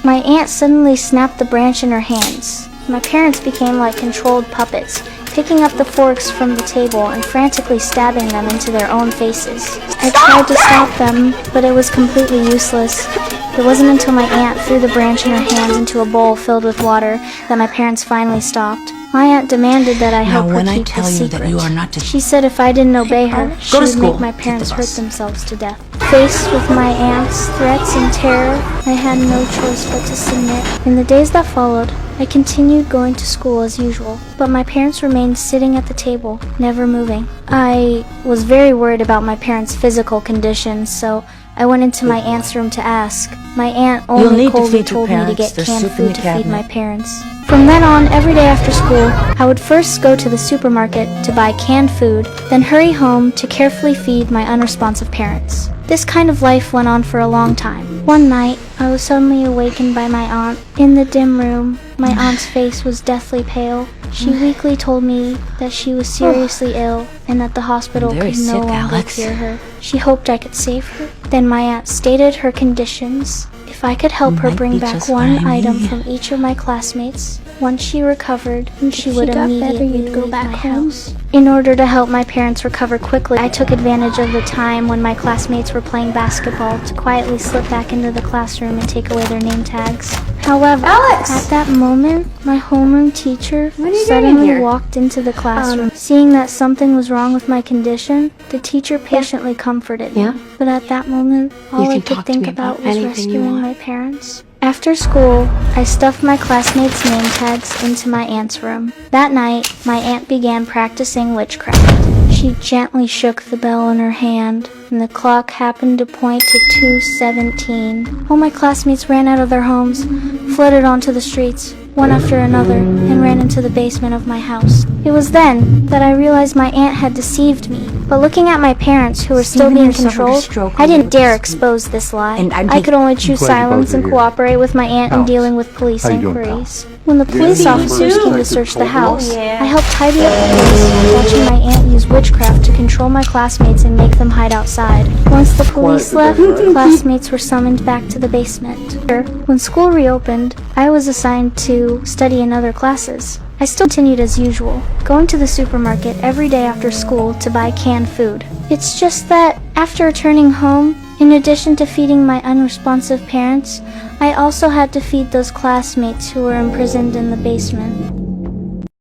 My aunt suddenly snapped the branch in her hands. My parents became like controlled puppets, picking up the forks from the table and frantically stabbing them into their own faces. I tried to stop them, but it was completely useless. It wasn't until my aunt threw the branch in her hands into a bowl filled with water that my parents finally stopped. My aunt demanded that I help her keep the secret. She said if I didn't obey her, she would make my parents hurt themselves to death. Faced with my aunt's threats and terror, I had no choice but to submit. In the days that followed, I continued going to school as usual, but my parents remained sitting at the table, never moving. I was very worried about my parents' physical condition, so I went into my aunt's room to ask. My aunt only coldly told me to get canned food to feed my parents. From then on, every day after school, I would first go to the supermarket to buy canned food, then hurry home to carefully feed my unresponsive parents. This kind of life went on for a long time. One night, I was suddenly awakened by my aunt. In the dim room, my aunt's face was deathly pale. She weakly told me that she was seriously ill and that the hospital could no longer cure her. She hoped I could save her. Then my aunt stated her conditions. If I could help her bring back one item from each of my classmates, once she recovered, she would immediately go back home. In order to help my parents recover quickly, I took advantage of the time when my classmates were playing basketball to quietly slip back into the classroom and take away their name tags. However, at that moment, my homeroom teacher suddenly walked into the classroom. Seeing that something was wrong with my condition, the teacher patiently comforted me. But at that moment, all I could think about was rescuing my parents. After school, I stuffed my classmates' name tags into my aunt's room. That night, my aunt began practicing witchcraft. She gently shook the bell in her hand, and the clock happened to point to 2:17. All my classmates ran out of their homes, flooded onto the streets, one after another, and ran into the basement of my house. It was then that I realized my aunt had deceived me. But looking at my parents, who were still being controlled, I didn't dare expose this lie. I could only choose silence and cooperate with my aunt in dealing with police inquiries. When the police officers came to search the house, I helped tidy up the place, watching my aunt use witchcraft to control my classmates and make them hide outside. Once the police left, classmates were summoned back to the basement. When school reopened, I was assigned to study in other classes. I still continued as usual, going to the supermarket every day after school to buy canned food. It's just that, after returning home, in addition to feeding my unresponsive parents, I also had to feed those classmates who were imprisoned in the basement.